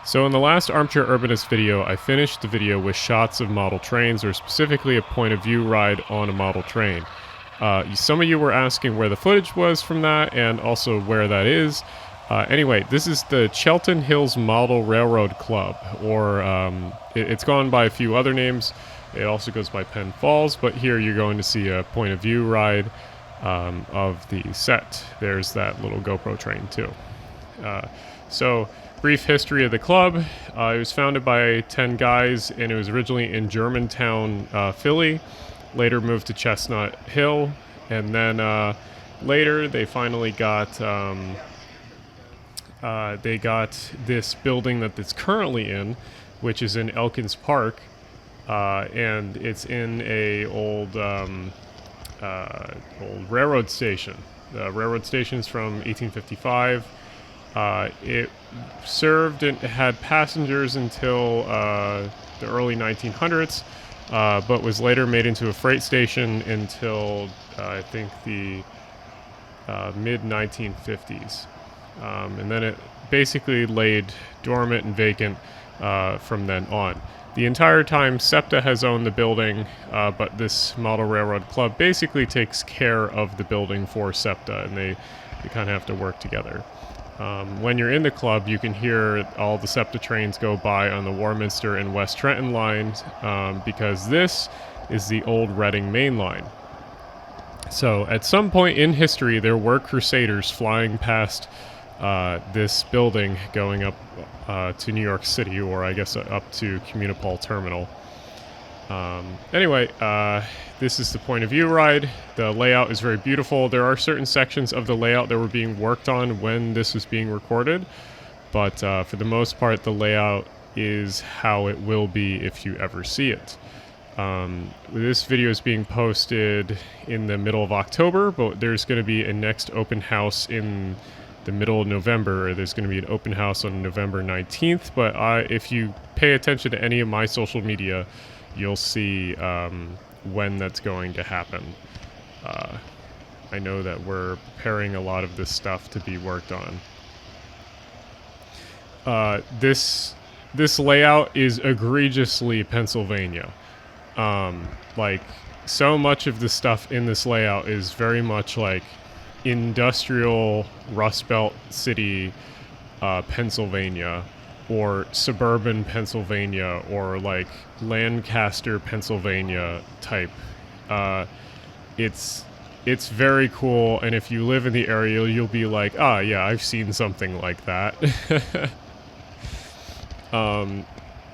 So in the last Armchair Urbanist video, I finished the video with shots of model trains, or specifically a point of view ride on a model train. Some of you were asking where the footage was from that, and also where that is. Anyway, this is the Chelten Hills Model Railroad Club, or it's gone by a few other names. It also goes by Penn Falls, but here you're going to see a point of view ride of the set. There's that little GoPro train too. So, brief history of the club. It was founded by 10 guys, and it was originally in Germantown, Philly. Later moved to Chestnut Hill, and then later they finally got this building that it's currently in, which is in Elkins Park, and it's in a old railroad station. The railroad station is from 1855. It served and had passengers until the early 1900s, but was later made into a freight station until I think the mid 1950s. And then it basically laid dormant and vacant from then on. The entire time, SEPTA has owned the building, but this Model Railroad Club basically takes care of the building for SEPTA, and they kind of have to work together. When you're in the club, you can hear all the SEPTA trains go by on the Warminster and West Trenton lines, because this is the old Reading main line. So at some point in history, there were Crusaders flying past this building going up to New York City, or I guess up to Communipol Terminal. Anyway, this is the point of view ride. The layout is very beautiful. There are certain sections of the layout that were being worked on when this was being recorded, but for the most part, the layout is how it will be if you ever see it. This video is being posted in the middle of October, but there's going to be a next open house in the middle of November. There's going to be an open house on November 19th, but if you pay attention to any of my social media, you'll see when that's going to happen. I know that we're preparing a lot of this stuff to be worked on. This layout is egregiously Pennsylvania. Like, so much of the stuff in this layout is very much like industrial Rust Belt city Pennsylvania, or suburban Pennsylvania, or like Lancaster, Pennsylvania type. It's very cool, and if you live in the area, you'll be like, ah, yeah, I've seen something like that.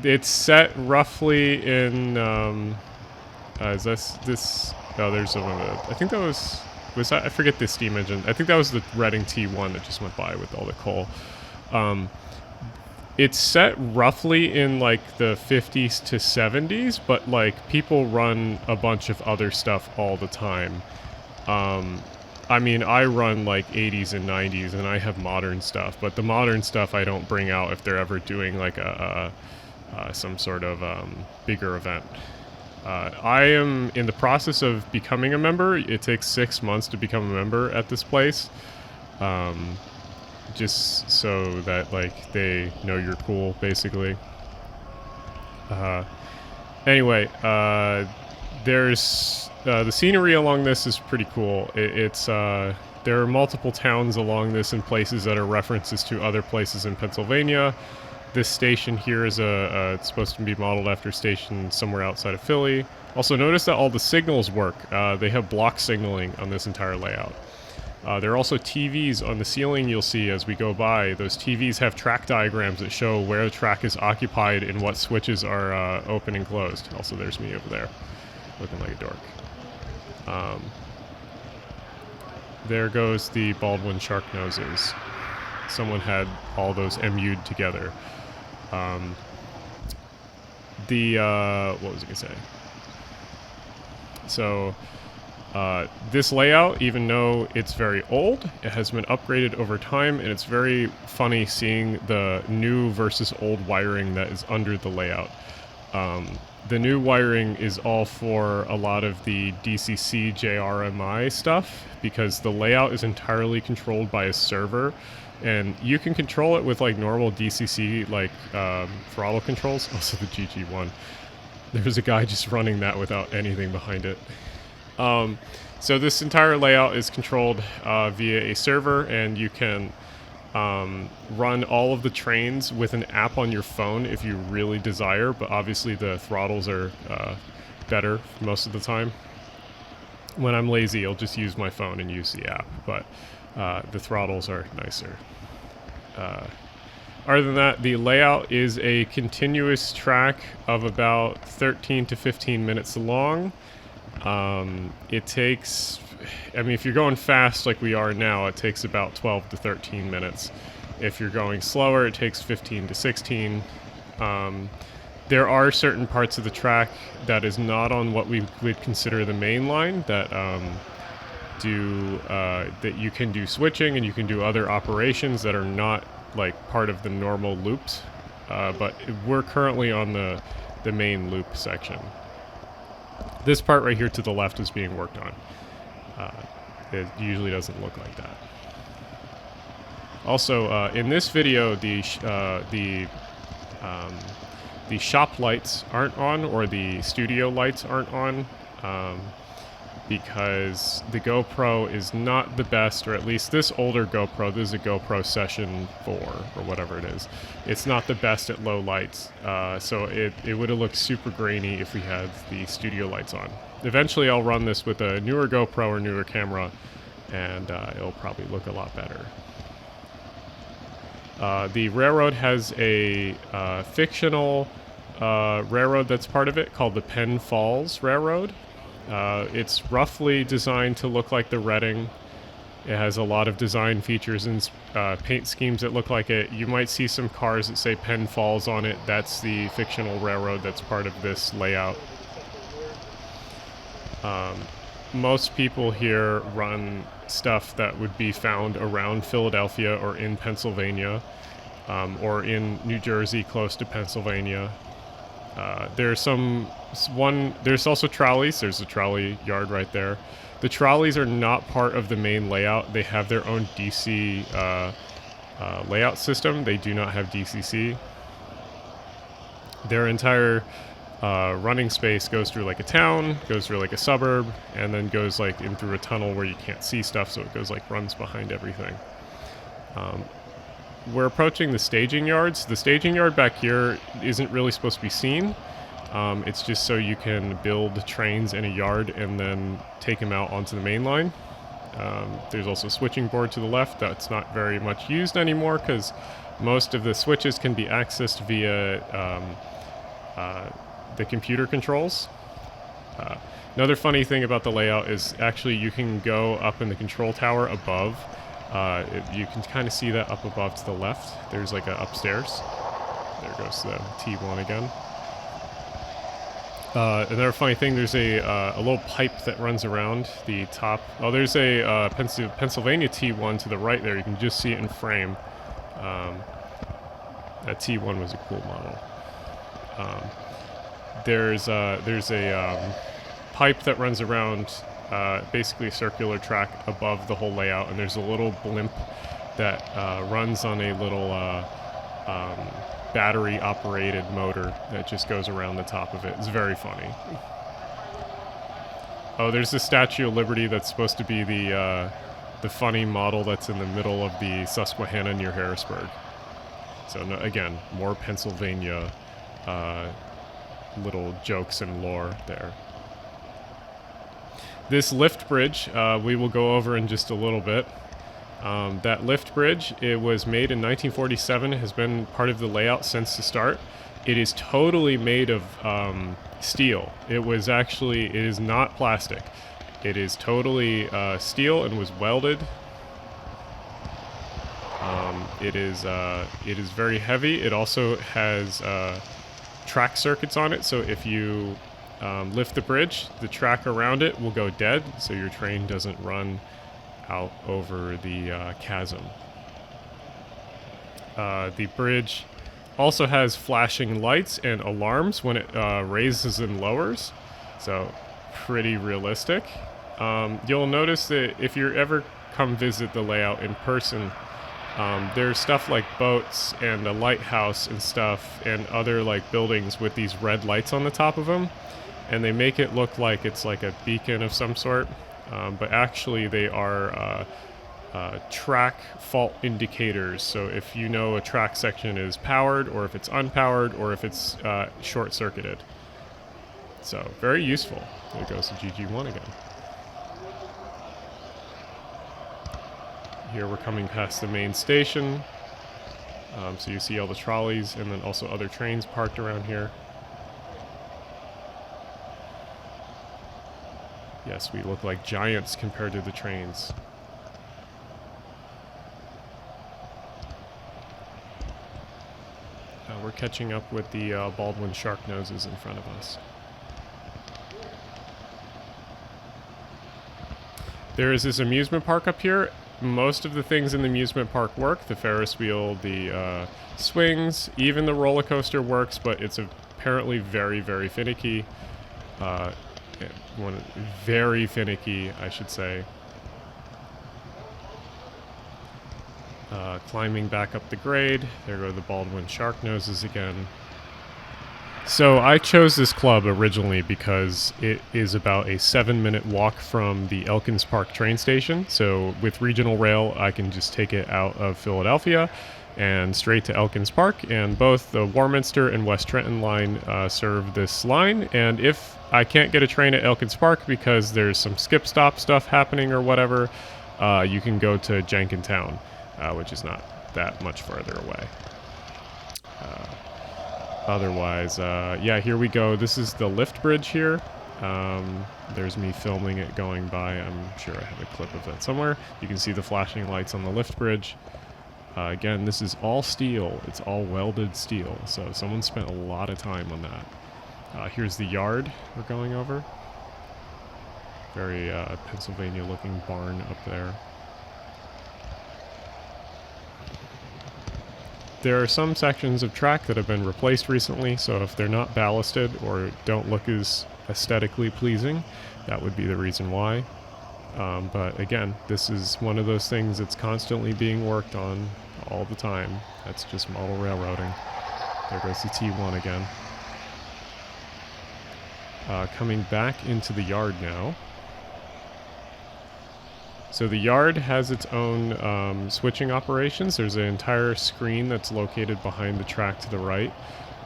It's set roughly in, is this, oh, there's one of the, I think that was that, I forget the steam engine. I think that was the Reading T1 that just went by with all the coal. It's set roughly in like the 50s to 70s, but like people run a bunch of other stuff all the time. I mean, I run like 80s and 90s, and I have modern stuff, but the modern stuff I don't bring out if they're ever doing like some sort of bigger event. I am in the process of becoming a member. It takes 6 months to become a member at this place. Just so that like they know you're cool, basically. Anyway, there's the scenery along this is pretty cool. There are multiple towns along this and places that are references to other places in Pennsylvania. This station here is it's supposed to be modeled after a station somewhere outside of Philly. Also, notice that all the signals work. They have block signaling on this entire layout. There are also TVs on the ceiling you'll see as we go by. Those TVs have track diagrams that show where the track is occupied and what switches are open and closed. Also, there's me over there, looking like a dork. There goes the Baldwin shark noses. Someone had all those MU'd together. What was I gonna say? So, this layout, even though it's very old, it has been upgraded over time, and it's very funny seeing the new versus old wiring that is under the layout. The new wiring is all for a lot of the DCC JRMI stuff, because the layout is entirely controlled by a server, and you can control it with like normal DCC like throttle controls. Also the GG1. There's a guy just running that without anything behind it. So this entire layout is controlled via a server, and you can run all of the trains with an app on your phone if you really desire, but obviously the throttles are better most of the time. When I'm lazy, I'll just use my phone and use the app, but the throttles are nicer. Other than that, the layout is a continuous track of about 13 to 15 minutes long. It takes, I mean, if you're going fast like we are now, it takes about 12 to 13 minutes. If you're going slower, it takes 15 to 16. There are certain parts of the track that is not on what we would consider the main line that that you can do switching and you can do other operations that are not like part of the normal loops. But we're currently on the main loop section. This part right here to the left is being worked on. It usually doesn't look like that. Also, in this video, the shop lights aren't on, or the studio lights aren't on, because the GoPro is not the best, or at least this older GoPro, this is a GoPro Session 4, or whatever it is. It's not the best at low lights, so it would have looked super grainy if we had the studio lights on. Eventually I'll run this with a newer GoPro or newer camera, and it'll probably look a lot better. The railroad has a fictional railroad that's part of it called the Penn Falls Railroad. It's roughly designed to look like the Reading. It has a lot of design features and paint schemes that look like it. You might see some cars that say Penn Falls on it. That's the fictional railroad that's part of this layout. Most people here run stuff that would be found around Philadelphia or in Pennsylvania, or in New Jersey close to Pennsylvania. There's also trolleys. There's a trolley yard right there. The trolleys are not part of the main layout. They have their own DC layout system. They do not have DCC. Their entire running space goes through like a town, goes through like a suburb, and then goes like in through a tunnel where you can't see stuff, so it goes like runs behind everything. We're approaching the staging yards. The staging yard back here isn't really supposed to be seen. It's just so you can build trains in a yard and then take them out onto the main line. There's also a switching board to the left that's not very much used anymore because most of the switches can be accessed via the computer controls. Another funny thing about the layout is actually you can go up in the control tower above. You can kind of see that up above to the left. There's like a upstairs. There goes the T1 again. Another funny thing, there's a little pipe that runs around the top. Oh, there's a Pennsylvania T1 to the right there. You can just see it in frame. That T1 was a cool model. There's a pipe that runs around basically a circular track above the whole layout, and there's a little blimp that runs on a little battery-operated motor that just goes around the top of it. It's very funny. Oh, there's the Statue of Liberty that's supposed to be the funny model that's in the middle of the Susquehanna near Harrisburg. So no, again, more Pennsylvania little jokes and lore there. This lift bridge we will go over in just a little bit. That lift bridge, it was made in 1947, has been part of the layout since the start. It is totally made of steel. It is not plastic. It is totally steel and was welded. It is very heavy. It also has track circuits on it, so if you lift the bridge, the track around it will go dead, so your train doesn't run out over the chasm. The bridge also has flashing lights and alarms when it raises and lowers, so pretty realistic. You'll notice that if you ever come visit the layout in person, there's stuff like boats and a lighthouse and stuff and other like buildings with these red lights on the top of them, and they make it look like it's like a beacon of some sort, but actually they are track fault indicators. So if you know a track section is powered, or if it's unpowered, or if it's short-circuited. So very useful. There goes the GG1 again. Here we're coming past the main station. So you see all the trolleys and then also other trains parked around here. Yes, we look like giants compared to the trains. We're catching up with the Baldwin shark noses in front of us. There is this amusement park up here. Most of the things in the amusement park work. The Ferris wheel, the swings, even the roller coaster works, but it's apparently very, very finicky. Very finicky, I should say. Climbing back up the grade. There go the Baldwin shark noses again. So I chose this club originally because it is about a 7-minute walk from the Elkins Park train station. So with regional rail, I can just take it out of Philadelphia and straight to Elkins Park. And both the Warminster and West Trenton line serve this line. And if I can't get a train at Elkins Park because there's some skip stop stuff happening or whatever, you can go to Jenkintown, which is not that much further away. Otherwise, yeah, here we go. This is the lift bridge here. There's me filming it going by. I'm sure I have a clip of that somewhere. You can see the flashing lights on the lift bridge. Again, this is all steel. It's all welded steel. So someone spent a lot of time on that. Here's the yard we're going over. Very Pennsylvania-looking barn up there. There are some sections of track that have been replaced recently, so if they're not ballasted or don't look as aesthetically pleasing, that would be the reason why. But again, this is one of those things that's constantly being worked on all the time. That's just model railroading. There goes the T1 again. Coming back into the yard now. So the yard has its own switching operations. There's an entire screen that's located behind the track to the right.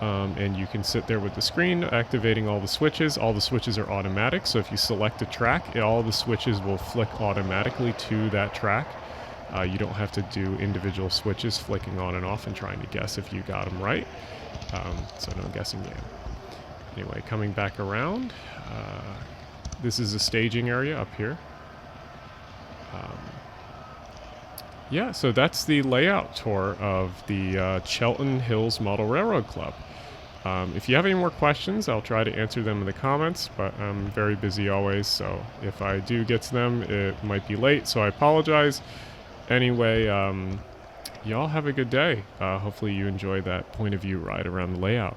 And you can sit there with the screen, activating all the switches. All the switches are automatic, so if you select a track, all the switches will flick automatically to that track. You don't have to do individual switches flicking on and off and trying to guess if you got them right. So no guessing game. Anyway, coming back around, this is a staging area up here. Yeah, so that's the layout tour of the Chelten Hills Model Railroad Club. If you have any more questions, I'll try to answer them in the comments, but I'm very busy always, so if I do get to them, it might be late, so I apologize. Anyway, y'all have a good day. Hopefully you enjoy that point of view ride around the layout.